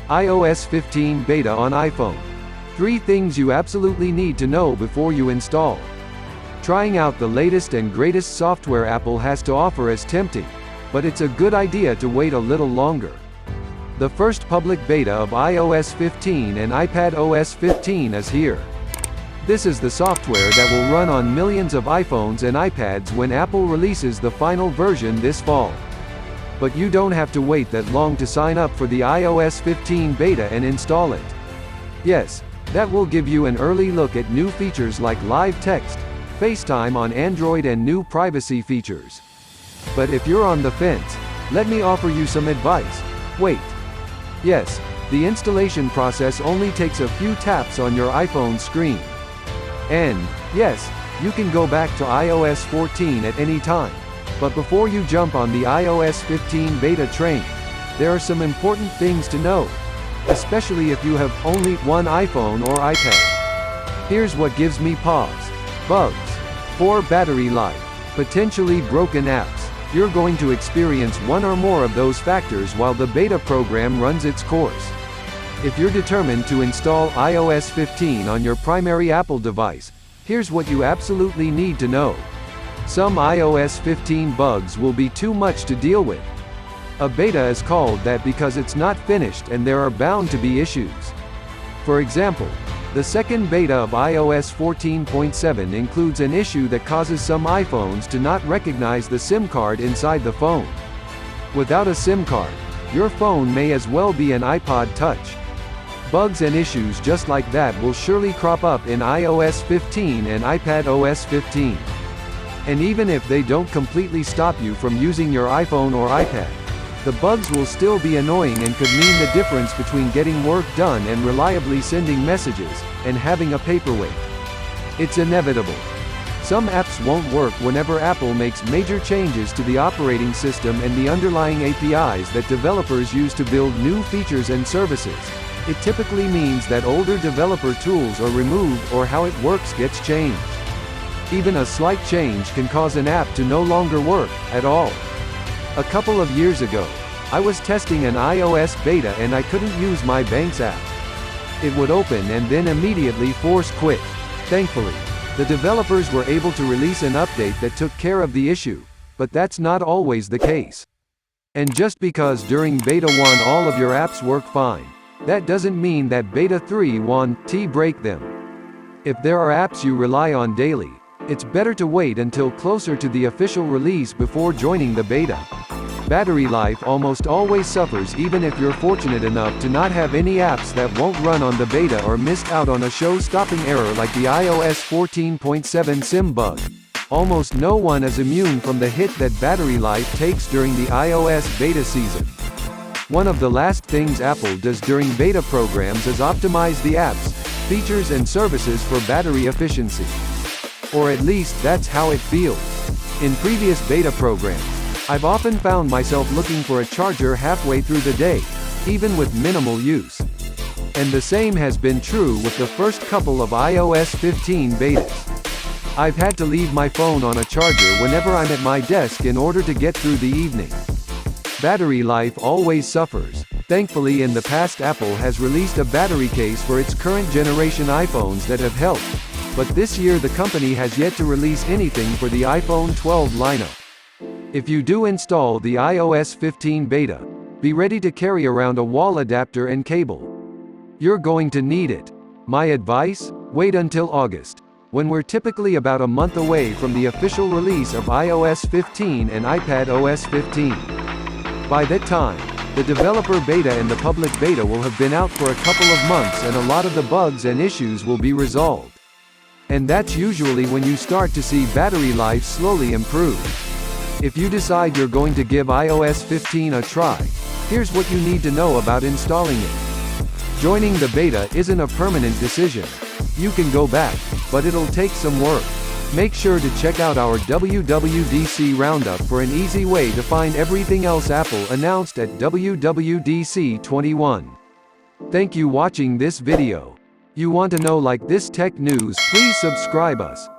iOS 15 beta on iPhone. 3 things you absolutely need to know before you install. Trying out the latest and greatest software Apple has to offer is tempting, but it's a good idea to wait a little longer. The first public beta of iOS 15 and iPadOS 15 is here. This is the software that will run on millions of iPhones and iPads when Apple releases the final version this fall. But you don't have to wait that long to sign up for the iOS 15 beta and install it. Yes, that will give you an early look at new features like live text, FaceTime on Android and new privacy features. But if you're on the fence, let me offer you some advice. Wait. Yes, the installation process only takes a few taps on your iPhone screen. And, yes, you can go back to iOS 14 at any time. But before you jump on the iOS 15 beta train, there are some important things to know, especially if you have only one iPhone or iPad. Here's what gives me pause. Bugs. Poor battery life. Potentially broken apps. You're going to experience one or more of those factors while the beta program runs its course. If you're determined to install iOS 15 on your primary Apple device, here's what you absolutely need to know. Some iOS 15 bugs will be too much to deal with. A beta is called that because it's not finished and there are bound to be issues. For example, the second beta of iOS 14.7 includes an issue that causes some iPhones to not recognize the SIM card inside the phone. Without a SIM card, your phone may as well be an iPod Touch. Bugs and issues just like that will surely crop up in iOS 15 and iPadOS 15. And even if they don't completely stop you from using your iPhone or iPad, the bugs will still be annoying and could mean the difference between getting work done and reliably sending messages, and having a paperweight. It's inevitable. Some apps won't work whenever Apple makes major changes to the operating system and the underlying APIs that developers use to build new features and services. It typically means that older developer tools are removed or how it works gets changed. Even a slight change can cause an app to no longer work at all. A couple of years ago, I was testing an iOS beta and I couldn't use my bank's app. It would open and then immediately force quit. Thankfully, the developers were able to release an update that took care of the issue, but that's not always the case. And just because during Beta 1 all of your apps work fine, that doesn't mean that Beta 3 won't break them. If there are apps you rely on daily, it's better to wait until closer to the official release before joining the beta. Battery life almost always suffers even if you're fortunate enough to not have any apps that won't run on the beta or missed out on a show-stopping error like the iOS 14.7 SIM bug. Almost no one is immune from the hit that battery life takes during the iOS beta season. One of the last things Apple does during beta programs is optimize the apps, features and services for battery efficiency. Or at least that's how it feels. In previous beta programs, I've often found myself looking for a charger halfway through the day, even with minimal use. And the same has been true with the first couple of iOS 15 betas. I've had to leave my phone on a charger whenever I'm at my desk in order to get through the evening. Battery life always suffers. Thankfully in the past Apple has released a battery case for its current generation iPhones that have helped. But this year the company has yet to release anything for the iPhone 12 lineup. If you do install the iOS 15 beta, be ready to carry around a wall adapter and cable. You're going to need it. My advice? Wait until August, when we're typically about a month away from the official release of iOS 15 and iPadOS 15. By that time, the developer beta and the public beta will have been out for a couple of months and a lot of the bugs and issues will be resolved. And that's usually when you start to see battery life slowly improve. If you decide you're going to give iOS 15 a try, here's what you need to know about installing it. Joining the beta isn't a permanent decision. You can go back, but it'll take some work. Make sure to check out our WWDC Roundup for an easy way to find everything else Apple announced at WWDC 21. Thank you watching this video. You want to know like this tech news, please subscribe us.